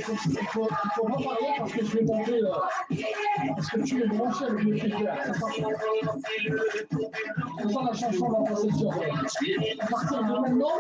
faut pas parler parce que je vais tomber. Parce que tu es branché avec le critère. C'est ça la chanson va passer sur. À partir de maintenant.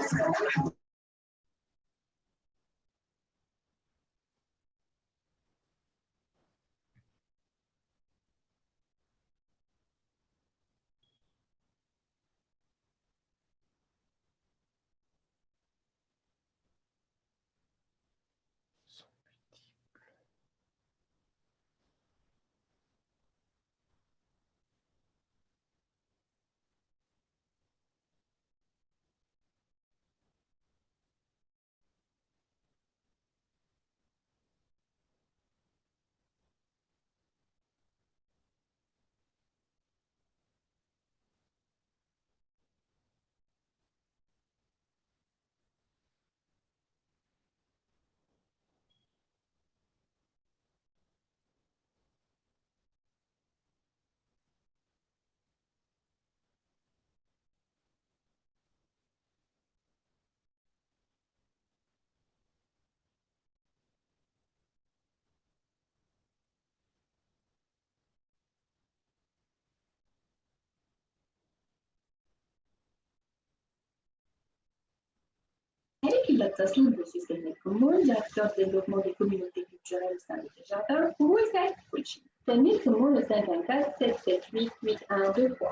L'adaptation de système commun, directeur de développement des communautés culturelles au sein de Jardin, ou Westside Coaching. Tenez commun le 514 778 8123.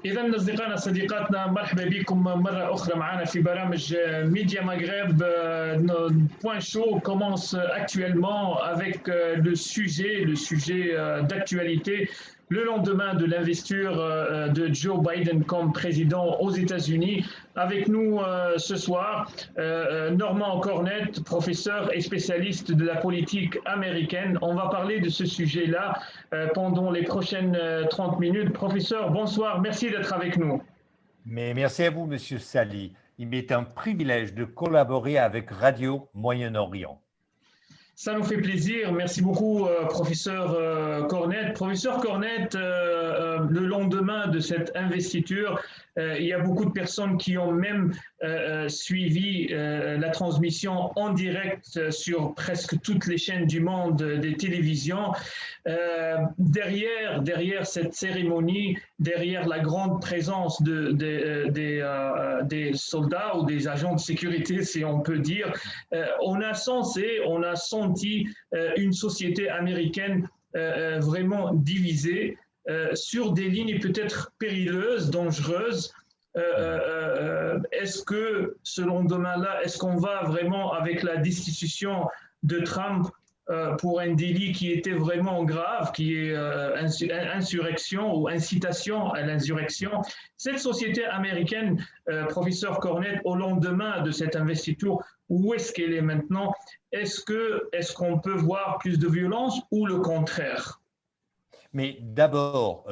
إذا أصدقائنا صديقاتنا مرحبا بكم مرة أخرى معنا في برامج ميديا مغرب. Point chaud commence actuellement avec le sujet d'actualité, le lendemain de l'investiture de Joe Biden comme président aux États-Unis. Avec nous ce soir, Normand Cornette, professeur et spécialiste de la politique américaine. On va parler de ce sujet-là pendant les prochaines 30 minutes. Professeur, bonsoir, merci d'être avec nous. Mais merci à vous, Monsieur Sali. Il m'est un privilège de collaborer avec Radio Moyen-Orient. Ça nous fait plaisir. Merci beaucoup, professeur Cornette. Professeur Cornette, le lendemain de cette investiture, il y a beaucoup de personnes qui ont même suivi la transmission en direct sur presque toutes les chaînes du monde des télévisions. Derrière cette cérémonie, derrière la grande présence des soldats ou des agents de sécurité, si on peut dire, on a senti une société américaine vraiment divisée sur des lignes peut-être périlleuses, dangereuses. Est-ce que ce lendemain-là, est-ce qu'on va vraiment avec la destitution de Trump pour un délit qui était vraiment grave, qui est insurrection ou incitation à l'insurrection? Cette société américaine, professeur Cornette, au lendemain de cette investiture, où est-ce qu'elle est maintenant? Est-ce qu'on peut voir plus de violence ou le contraire? Mais d'abord,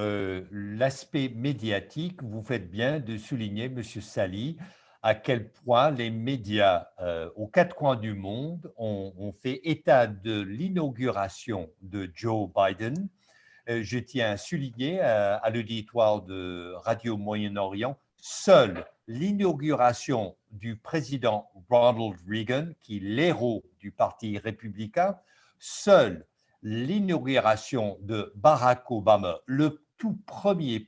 l'aspect médiatique, vous faites bien de souligner, Monsieur Sali, à quel point les médias aux quatre coins du monde ont fait état de l'inauguration de Joe Biden. Je tiens à souligner à l'auditoire de Radio Moyen-Orient, seule l'inauguration du président Ronald Reagan, qui est l'héros du Parti républicain, seule l'inauguration de Barack Obama, le tout premier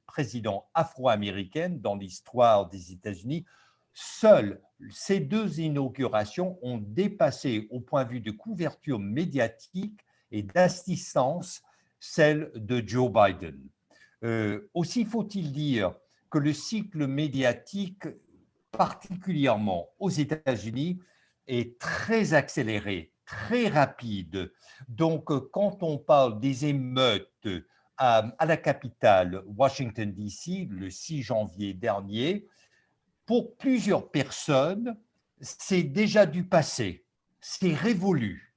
président afro-américain dans l'histoire des États-Unis, seules ces deux inaugurations ont dépassé au point de vue de couverture médiatique et d'assistance celle de Joe Biden. Aussi faut-il dire que le cycle médiatique, particulièrement aux États-Unis, est très accéléré, très rapide. Donc, quand on parle des émeutes à la capitale, Washington, D.C., le 6 janvier dernier, pour plusieurs personnes, c'est déjà du passé, c'est révolu.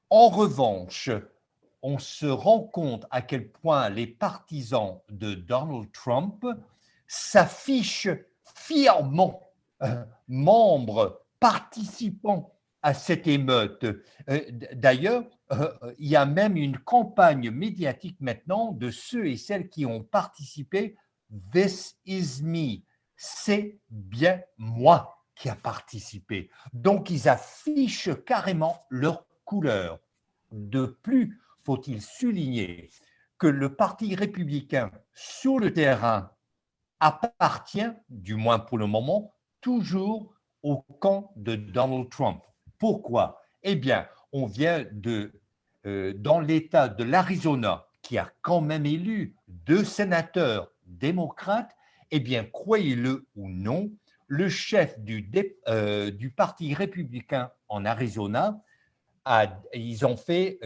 En revanche, on se rend compte à quel point les partisans de Donald Trump s'affichent fièrement, membres, participants à cette émeute. D'ailleurs, il y a même une campagne médiatique maintenant de ceux et celles qui ont participé. This is me. C'est bien moi qui a participé. Donc, ils affichent carrément leur couleur. De plus, faut-il souligner que le Parti républicain sur le terrain appartient, du moins pour le moment, toujours au camp de Donald Trump. Pourquoi? Eh bien, on vient dans l'État de l'Arizona, qui a quand même élu 2 sénateurs démocrates, eh bien, croyez-le ou non, le chef du Parti républicain en Arizona, ils ont fait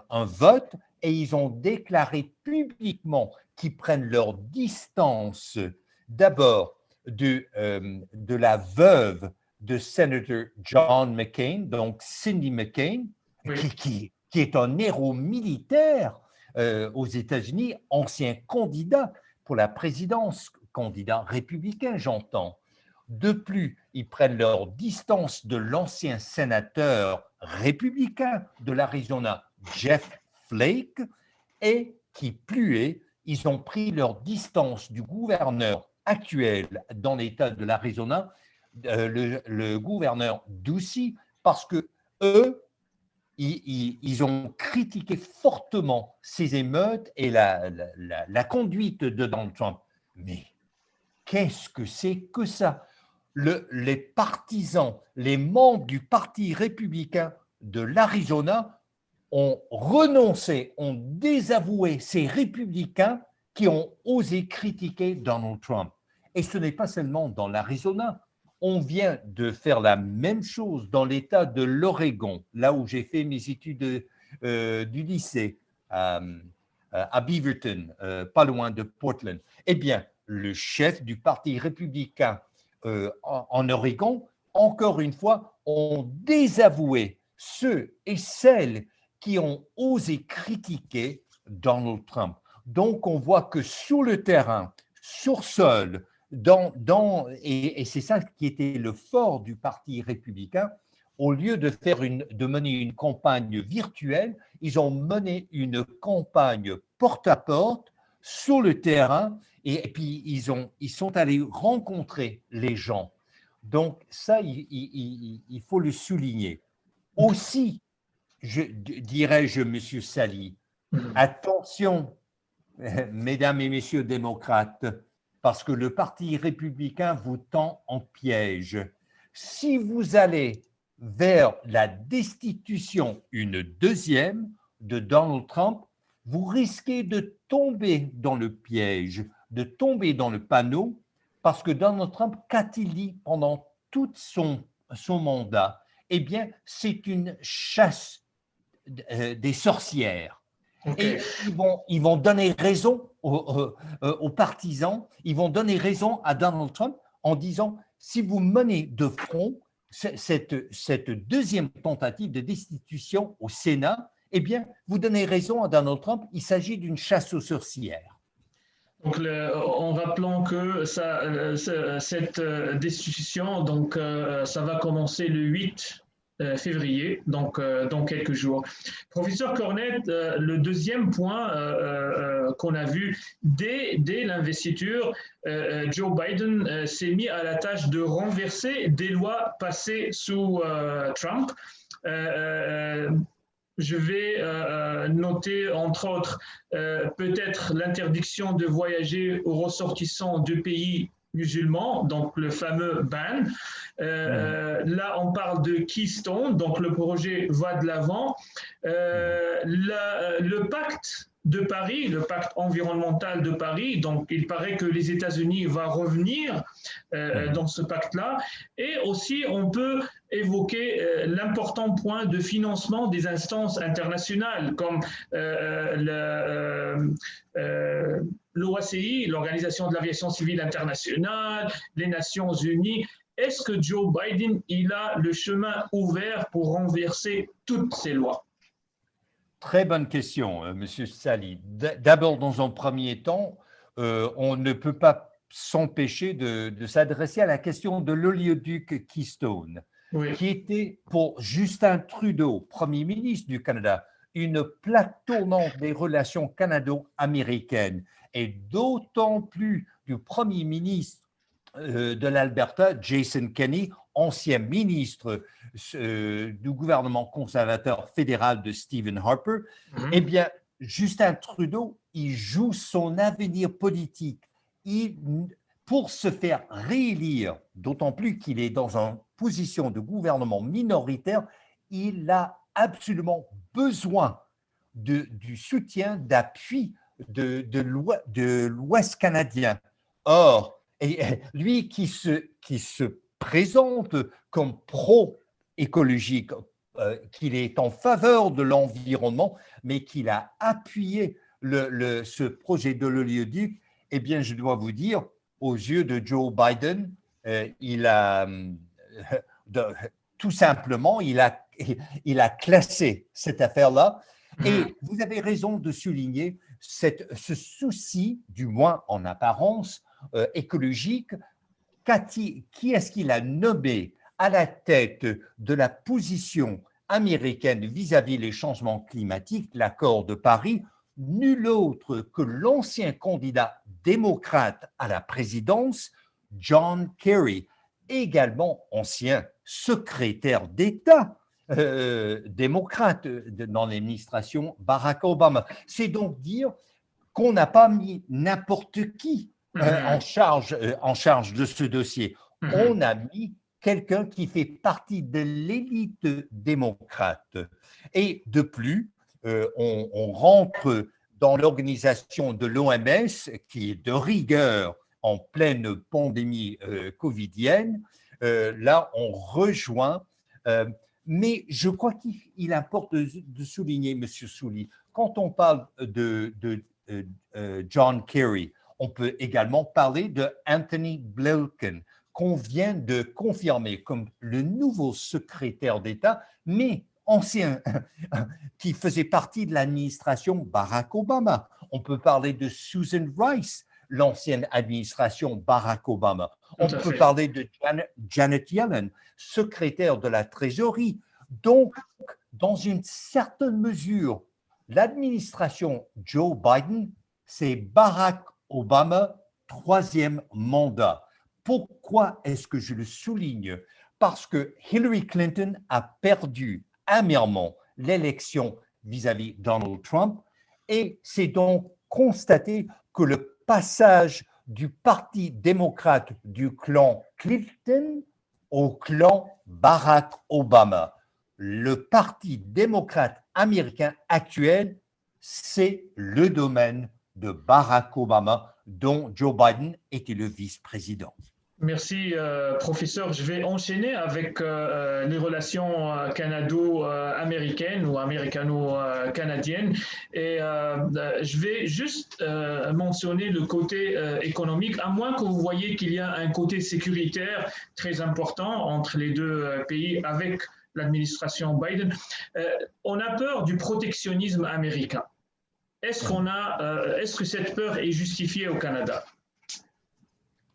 un vote et ils ont déclaré publiquement qu'ils prennent leur distance d'abord de la veuve de sénateur John McCain, donc Cindy McCain, Oui. qui est un héros militaire aux États-Unis, ancien candidat pour la présidence, candidat républicain, j'entends. De plus, ils prennent leur distance de l'ancien sénateur républicain de l'Arizona, Jeff Flake, et qui plus est, ils ont pris leur distance du gouverneur actuel dans l'État de l'Arizona, le gouverneur Ducey, parce que eux, ils ont critiqué fortement ces émeutes et la conduite de Donald Trump. Mais qu'est-ce que c'est que ça? Les partisans, les membres du Parti républicain de l'Arizona ont renoncé, ont désavoué ces républicains qui ont osé critiquer Donald Trump. Et ce n'est pas seulement dans l'Arizona. On vient de faire la même chose dans l'État de l'Oregon, là où j'ai fait mes études du lycée, à Beaverton, pas loin de Portland. Eh bien, le chef du Parti républicain en Oregon, encore une fois, ont désavoué ceux et celles qui ont osé critiquer Donald Trump. Donc, on voit que sur le terrain, sur sol, et c'est ça qui était le fort du Parti républicain, au lieu de mener une campagne virtuelle, ils ont mené une campagne porte-à-porte sur le terrain et puis ils sont allés rencontrer les gens. Donc ça, il faut le souligner. Aussi, dirais-je, Monsieur Sali, attention, mesdames et messieurs démocrates, parce que le Parti républicain vous tend en piège. Si vous allez vers la destitution, une deuxième, de Donald Trump, vous risquez de tomber dans le piège, de tomber dans le panneau, parce que Donald Trump, qu'a-t-il dit pendant tout son mandat? Eh bien, c'est une chasse des sorcières. Okay. Et ils vont donner raison aux partisans, ils vont donner raison à Donald Trump en disant, si vous menez de front cette deuxième tentative de destitution au Sénat, eh bien, vous donnez raison à Donald Trump, il s'agit d'une chasse aux sorcières. Donc, en rappelant que cette destitution, donc, ça va commencer le 8 février, donc dans quelques jours. Professeur Cornette, le deuxième point qu'on a vu dès l'investiture, Joe Biden s'est mis à la tâche de renverser des lois passées sous Trump. Je vais noter, entre autres, peut-être l'interdiction de voyager aux ressortissants de pays musulmans, donc le fameux ban. Là, on parle de Keystone, donc le projet va de l'avant. Le pacte de Paris, le pacte environnemental de Paris, donc il paraît que les États-Unis vont revenir dans ce pacte-là. Et aussi, on peut évoquer l'important point de financement des instances internationales comme l'OACI, l'Organisation de l'aviation civile internationale, les Nations Unies. Est-ce que Joe Biden, il a le chemin ouvert pour renverser toutes ces lois? Très bonne question, Monsieur Sali. D'abord, dans un premier temps, on ne peut pas s'empêcher de s'adresser à la question de l'oléoduc Keystone, Oui. qui était pour Justin Trudeau, Premier ministre du Canada, une plaque tournante des relations canado-américaines, et d'autant plus du Premier ministre de l'Alberta, Jason Kenney, ancien ministre du gouvernement conservateur fédéral de Stephen Harper. Eh bien, Justin Trudeau, il joue son avenir politique. Pour se faire réélire, d'autant plus qu'il est dans une position de gouvernement minoritaire, il a absolument besoin du soutien, d'appui de l'Ouest canadien. Or, lui qui se présente comme pro-écologique, qu'il est en faveur de l'environnement, mais qu'il a appuyé ce projet de l'oléoduc, eh bien, je dois vous dire, aux yeux de Joe Biden, tout simplement, il a classé cette affaire-là. Et vous avez raison de souligner ce souci, du moins en apparence, écologique. Qui est-ce qu'il a nommé à la tête de la position américaine vis-à-vis des changements climatiques, l'accord de Paris? Nul autre que l'ancien candidat démocrate à la présidence, John Kerry, également ancien secrétaire d'État démocrate dans l'administration Barack Obama. C'est donc dire qu'on n'a pas mis n'importe qui en charge de ce dossier. On a mis quelqu'un qui fait partie de l'élite démocrate. Et de plus, on rentre dans l'organisation de l'OMS, qui est de rigueur en pleine pandémie covidienne. Là, on rejoint. Mais je crois qu'il importe de souligner, M. Souli, quand on parle de John Kerry, on peut également parler de Anthony Blinken, qu'on vient de confirmer comme le nouveau secrétaire d'État, mais ancien, qui faisait partie de l'administration Barack Obama. On peut parler de Susan Rice, l'ancienne administration Barack Obama. On peut parler de Janet Yellen, secrétaire de la Trésorerie. Donc, dans une certaine mesure, l'administration Joe Biden, c'est Barack Obama, troisième mandat. Pourquoi est-ce que je le souligne? Parce que Hillary Clinton a perdu amèrement l'élection vis-à-vis Donald Trump, et c'est donc constaté que le passage du Parti démocrate du clan Clinton au clan Barack Obama. Le Parti démocrate américain actuel, c'est le domaine de Barack Obama, dont Joe Biden était le vice-président. Merci, professeur. Je vais enchaîner avec les relations canado-américaines ou américano-canadiennes. Et je vais juste mentionner le côté économique, à moins que vous voyez qu'il y a un côté sécuritaire très important entre les deux pays avec l'administration Biden. On a peur du protectionnisme américain. Est-ce que cette peur est justifiée au Canada?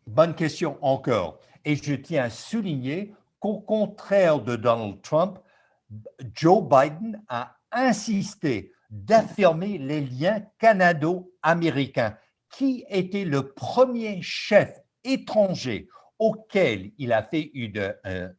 Bonne question encore. Et je tiens à souligner qu'au contraire de Donald Trump, Joe Biden a insisté d'affirmer les liens canado-américains, qui était le premier chef étranger auquel il a fait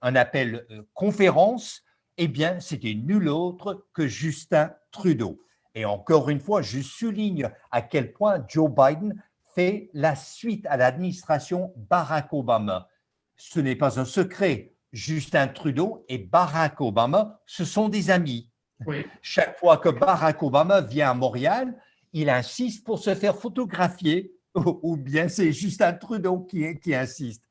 un appel conférence. Eh bien, c'était nul autre que Justin Trudeau. Et encore une fois, je souligne à quel point Joe Biden fait la suite à l'administration Barack Obama. Ce n'est pas un secret. Justin Trudeau et Barack Obama, ce sont des amis. Oui. Chaque fois que Barack Obama vient à Montréal, il insiste pour se faire photographier, ou bien c'est Justin Trudeau qui insiste.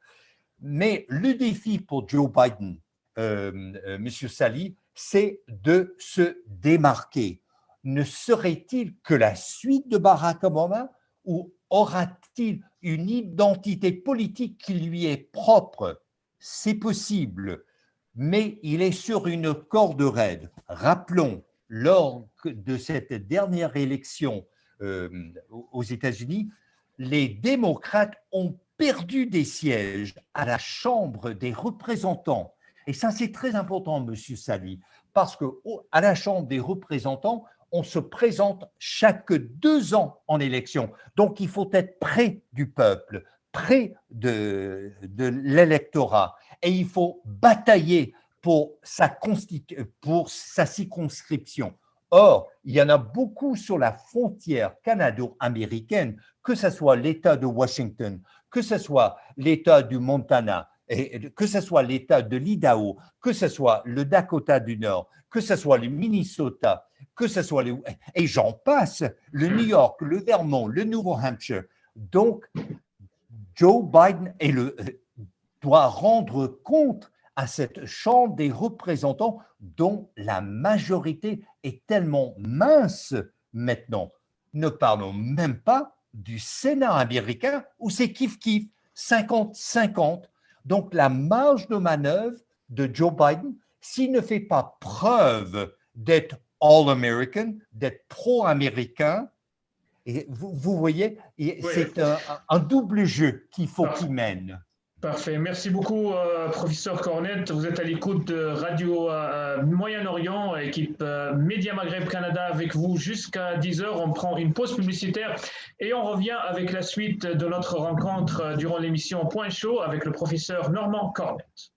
Mais le défi pour Joe Biden, M. Sali, c'est de se démarquer. Ne serait-il que la suite de Barack Obama, ou aura-t-il une identité politique qui lui est propre? C'est possible, mais il est sur une corde raide. Rappelons lors de cette dernière élection aux États-Unis, les démocrates ont perdu des sièges à la Chambre des représentants. Et ça, c'est très important, Monsieur Sali, parce qu'à la Chambre des représentants, on se présente chaque 2 ans en élection. Donc, il faut être près du peuple, près de l'électorat. Et il faut batailler pour sa circonscription. Or, il y en a beaucoup sur la frontière canado-américaine, que ce soit l'État de Washington, que ce soit l'État du Montana, et que ce soit l'État de l'Idaho, que ce soit le Dakota du Nord, que ce soit le Minnesota, que ce soit et j'en passe, le New York, le Vermont, le New Hampshire. Donc, Joe Biden doit rendre compte à cette Chambre des représentants dont la majorité est tellement mince maintenant. Ne parlons même pas du Sénat américain où c'est kiff-kiff, 50-50. Donc, la marge de manœuvre de Joe Biden, s'il ne fait pas preuve d'être all-American, d'être pro-américain, et vous voyez, c'est un double jeu qu'il faut qu'il mène. Parfait. Merci beaucoup, professeur Cornette. Vous êtes à l'écoute de Radio Moyen-Orient, équipe Média Maghreb Canada avec vous jusqu'à 10h. On prend une pause publicitaire et on revient avec la suite de notre rencontre durant l'émission Point Chaud avec le professeur Normand Cornette.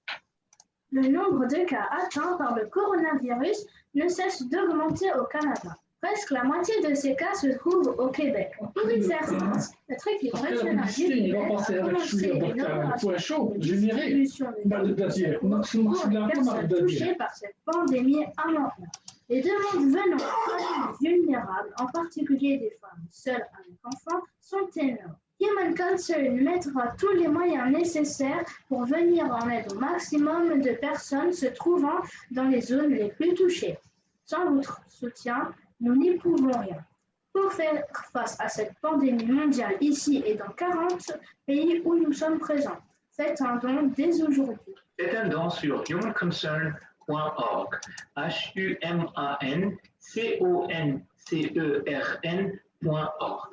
Le nombre de cas atteints par le coronavirus ne cesse d'augmenter au Canada. Presque la moitié de ces cas se trouvent au Québec. Initialement, notre équipe régionale du Québec a commencé une opération de distribution de médicaments pour les personnes touchées par cette pandémie à Montréal. Les demandes venant de familles vulnérables, en particulier des femmes seules avec enfants, sont énormes. Human Concern mettra tous les moyens nécessaires pour venir en aide au maximum de personnes se trouvant dans les zones les plus touchées. Sans votre soutien, nous n'y pouvons rien. Pour faire face à cette pandémie mondiale ici et dans 40 pays où nous sommes présents, faites un don dès aujourd'hui. Faites un don sur humanconcern.org, humanconcern.org.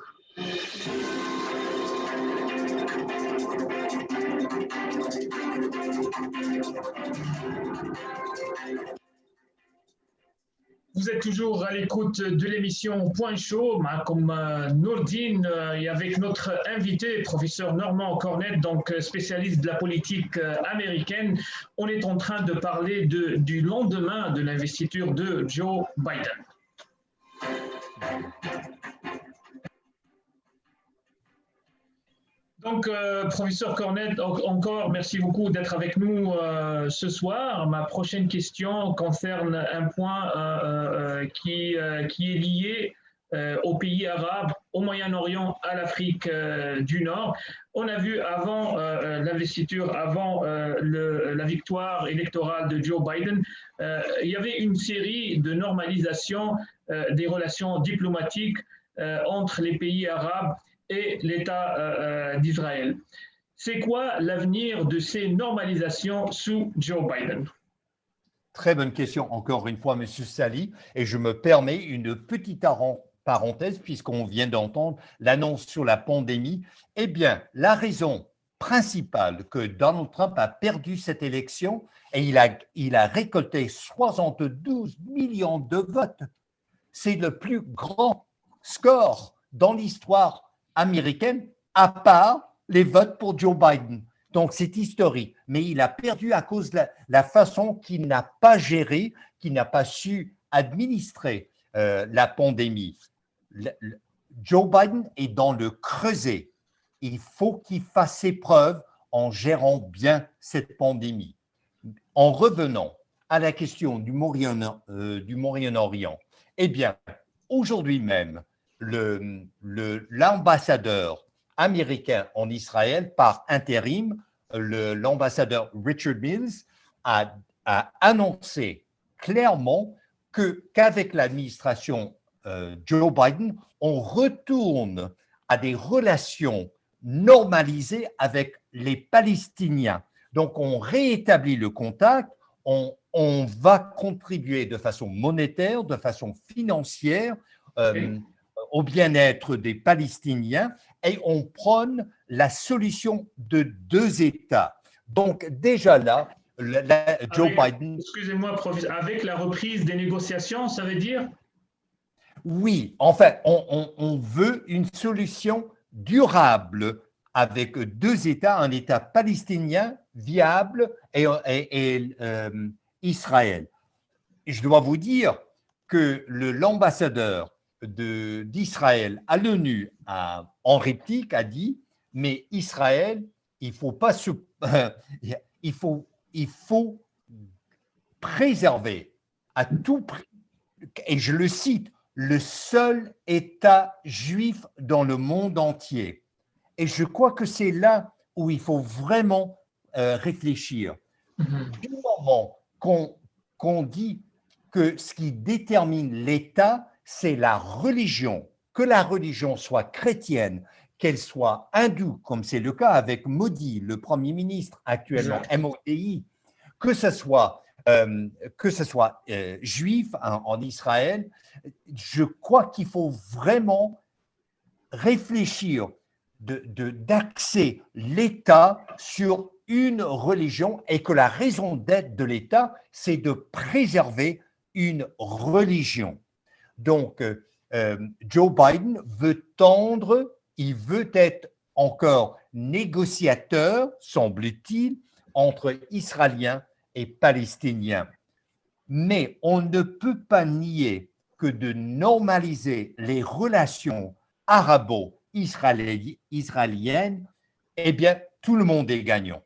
Vous êtes toujours à l'écoute de l'émission Point Chaud, comme Nourdine, et avec notre invité, professeur Normand Cornette, donc spécialiste de la politique américaine. On est en train de parler du lendemain de l'investiture de Joe Biden. Donc, professeur Cornette, encore merci beaucoup d'être avec nous ce soir. Ma prochaine question concerne un point qui est lié aux pays arabes, au Moyen-Orient, à l'Afrique du Nord. On a vu avant l'investiture, avant la victoire électorale de Joe Biden, il y avait une série de normalisation des relations diplomatiques entre les pays arabes et l'État d'Israël. C'est quoi l'avenir de ces normalisations sous Joe Biden? Très bonne question, encore une fois, Monsieur Sali. Et je me permets une petite parenthèse, puisqu'on vient d'entendre l'annonce sur la pandémie. Eh bien, la raison principale que Donald Trump a perdu cette élection, et il a récolté 72 millions de votes, c'est le plus grand score dans l'histoire américaine, à part les votes pour Joe Biden. Donc, c'est historique. Mais il a perdu à cause de la façon qu'il n'a pas géré, qu'il n'a pas su administrer la pandémie. Joe Biden est dans le creuset. Il faut qu'il fasse ses preuves en gérant bien cette pandémie. En revenant à la question du Moyen-Orient, eh bien, aujourd'hui même, l'ambassadeur américain en Israël, par intérim, l'ambassadeur Richard Mills, a annoncé clairement qu'avec l'administration Joe Biden, on retourne à des relations normalisées avec les Palestiniens. Donc, on réétablit le contact, on va contribuer de façon monétaire, de façon financière au bien-être des Palestiniens et on prône la solution de 2 États. Donc déjà là, Joe Biden… Excusez-moi, professeur, avec la reprise des négociations, ça veut dire? Oui, en fait, on veut une solution durable avec 2 États, un État palestinien viable et Israël. Je dois vous dire que l'ambassadeur d'Israël à l'ONU, en réplique, a dit « Mais Israël, il faut préserver à tout prix, et je le cite, le seul État juif dans le monde entier. » Et je crois que c'est là où il faut vraiment réfléchir. Du moment qu'on dit que ce qui détermine l'État, c'est la religion, que la religion soit chrétienne, qu'elle soit hindoue, comme c'est le cas avec Modi, le Premier ministre actuellement, MODI, que ce soit juif en Israël, je crois qu'il faut vraiment réfléchir d'axer l'État sur une religion et que la raison d'être de l'État, c'est de préserver une religion. Donc, Joe Biden veut tendre, il veut être encore négociateur, semble-t-il, entre Israéliens et Palestiniens. Mais on ne peut pas nier que de normaliser les relations arabo-israéliennes, eh bien, tout le monde est gagnant.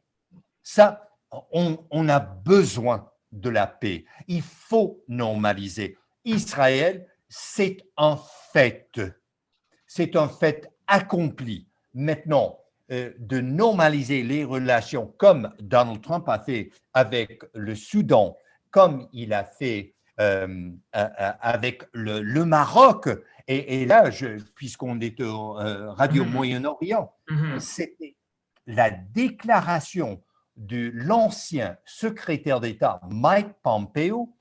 Ça, on a besoin de la paix. Il faut normaliser. Israël, c'est un fait. C'est un fait accompli. Maintenant, de normaliser les relations comme Donald Trump a fait avec le Soudan, comme il a fait avec le Maroc, et là, puisqu'on est au Radio Moyen-Orient, c'était la déclaration de l'ancien secrétaire d'État Mike Pompeo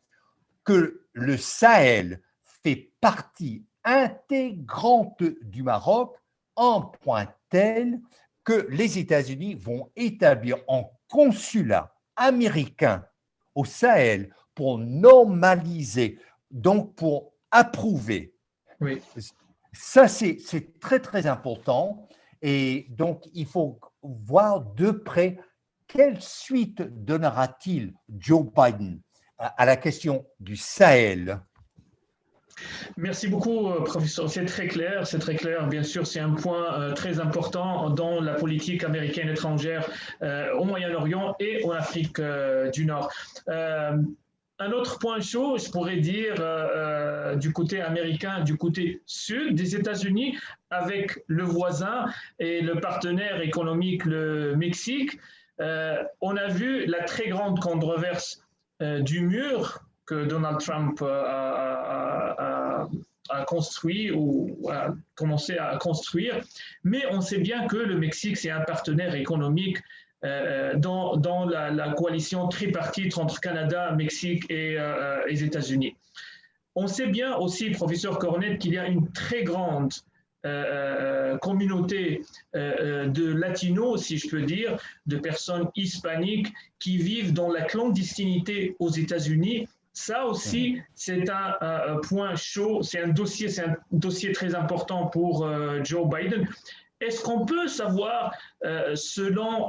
que le Sahel fait partie intégrante du Maroc, en point tel que les États-Unis vont établir un consulat américain au Sahel pour normaliser, donc pour approuver. Oui. Ça, c'est très, très important. Et donc, il faut voir de près quelle suite donnera-t-il Joe Biden à la question du Sahel. Merci beaucoup, professeur. C'est très clair, c'est très clair. Bien sûr, c'est un point très important dans la politique américaine étrangère au Moyen-Orient et en Afrique du Nord. Un autre point chaud, je pourrais dire, du côté américain, du côté sud des États-Unis, avec le voisin et le partenaire économique, le Mexique, on a vu la très grande controverse du mur que Donald Trump a construit ou a commencé à construire, mais on sait bien que le Mexique, c'est un partenaire économique dans la coalition tripartite entre Canada, Mexique et les États-Unis. On sait bien aussi, professeur Cornette, qu'il y a une très grande communauté de latinos, si je peux dire, de personnes hispaniques qui vivent dans la clandestinité aux États-Unis. Ça aussi, c'est un point chaud, c'est un dossier très important pour Joe Biden. Est-ce qu'on peut savoir, selon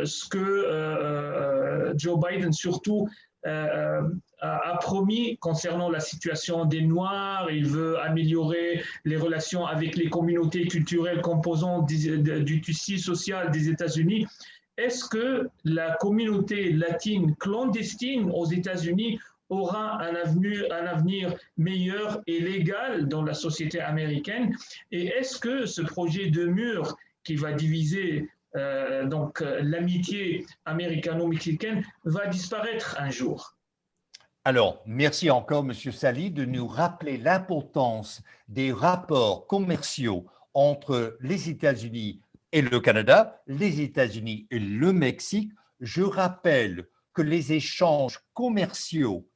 ce que Joe Biden surtout a promis concernant la situation des Noirs, il veut améliorer les relations avec les communautés culturelles composantes du tissu social des États-Unis. Est-ce que la communauté latine clandestine aux États-Unis aura un avenir meilleur et légal dans la société américaine? Et est-ce que ce projet de mur qui va diviser donc l'amitié américano-mexicaine va disparaître un jour? Alors, merci encore, M. Sali, de nous rappeler l'importance des rapports commerciaux entre les États-Unis et le Canada, les États-Unis et le Mexique. Je rappelle que les échanges commerciaux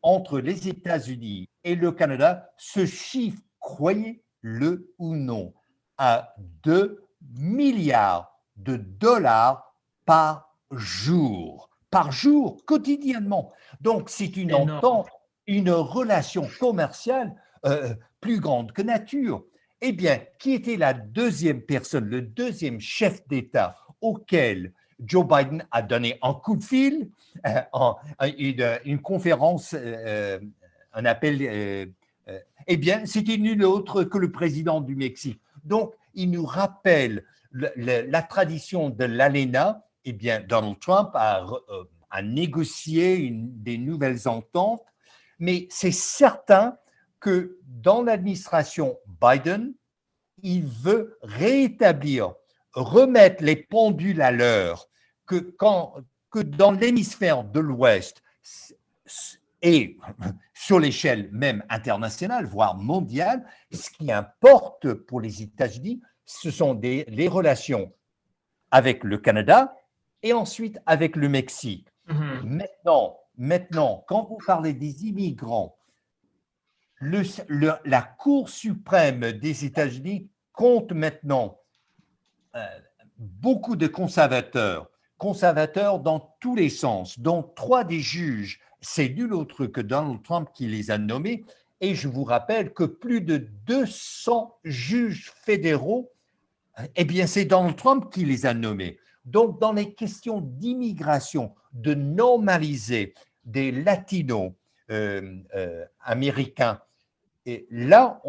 entre les États-Unis et le Canada se chiffrent, croyez-le ou non, à 2 milliards de dollars par jour, quotidiennement. Donc, c'est une Énorme. entente, une relation commerciale plus grande que nature. Eh bien, qui était la deuxième personne, le deuxième chef d'État auquel Joe Biden a donné un coup de fil, une conférence, un appel, eh bien, c'était nul autre que le président du Mexique. Donc, il nous rappelle la tradition de l'ALENA. Eh bien, Donald Trump a négocié des nouvelles ententes, mais c'est certain que dans l'administration Biden, il veut rétablir, remettre les pendules à l'heure, que dans l'hémisphère de l'Ouest et sur l'échelle même internationale, voire mondiale, ce qui importe pour les États-Unis, ce sont les relations avec le Canada et ensuite avec le Mexique. Maintenant, quand vous parlez des immigrants, la Cour suprême des États-Unis compte maintenant beaucoup de conservateurs dans tous les sens, dont 3 des juges, c'est nul autre que Donald Trump qui les a nommés, et je vous rappelle que plus de 200 juges fédéraux, eh bien c'est Donald Trump qui les a nommés. Donc dans les questions d'immigration, de normaliser des latinos américains, et là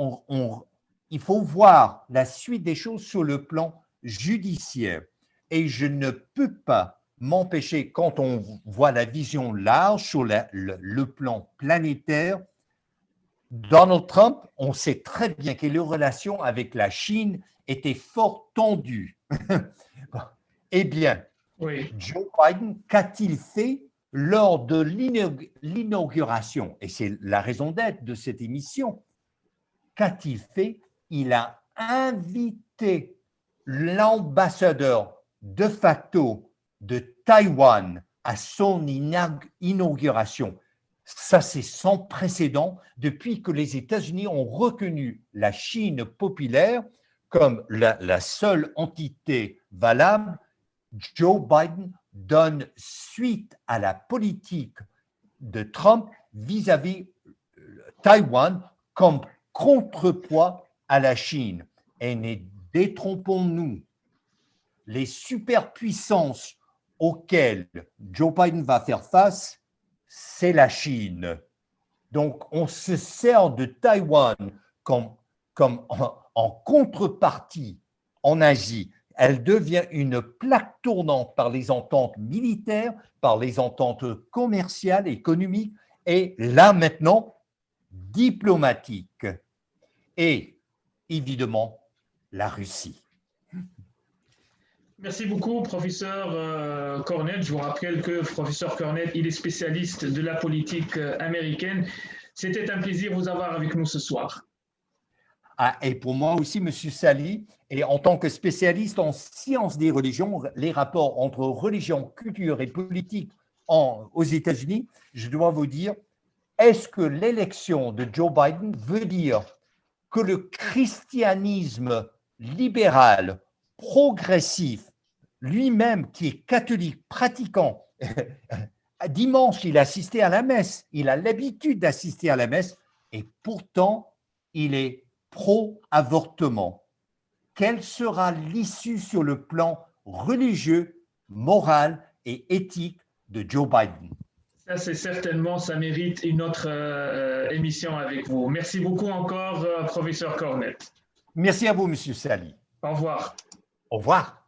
il faut voir la suite des choses sur le plan judiciaire. Et je ne peux pas m'empêcher, quand on voit la vision large sur le plan planétaire, Donald Trump, on sait très bien que les relations avec la Chine étaient fort tendues. Eh bien, Oui. Joe Biden, qu'a-t-il fait lors de l'inauguration? Et c'est la raison d'être de cette émission. Qu'a-t-il fait? Il a invité l'ambassadeur de facto de Taïwan à son inauguration. Ça, c'est sans précédent depuis que les États-Unis ont reconnu la Chine populaire comme la seule entité valable. Joe Biden donne suite à la politique de Trump vis-à-vis Taïwan comme contrepoids à la Chine. Et ne détrompons-nous, les superpuissances auxquelles Joe Biden va faire face, c'est la Chine. Donc, on se sert de Taïwan comme en contrepartie en Asie. Elle devient une plaque tournante par les ententes militaires, par les ententes commerciales, économiques, et là maintenant, diplomatiques. Et évidemment, la Russie. Merci beaucoup, professeur Cornette. Je vous rappelle que professeur Cornette, il est spécialiste de la politique américaine. C'était un plaisir de vous avoir avec nous ce soir. Ah, et pour moi aussi, M. Sali, et en tant que spécialiste en sciences des religions, les rapports entre religion, culture et politique aux États-Unis, je dois vous dire, est-ce que l'élection de Joe Biden veut dire que le christianisme libéral, progressif, lui-même qui est catholique, pratiquant, dimanche, il assistait à la messe, il a l'habitude d'assister à la messe, et pourtant, il est pro-avortement. Quelle sera l'issue sur le plan religieux, moral et éthique de Joe Biden? Ça, c'est certainement, ça mérite une autre émission avec vous. Merci beaucoup encore, professeur Cornette. Merci à vous, M. Sali. Au revoir. Au revoir.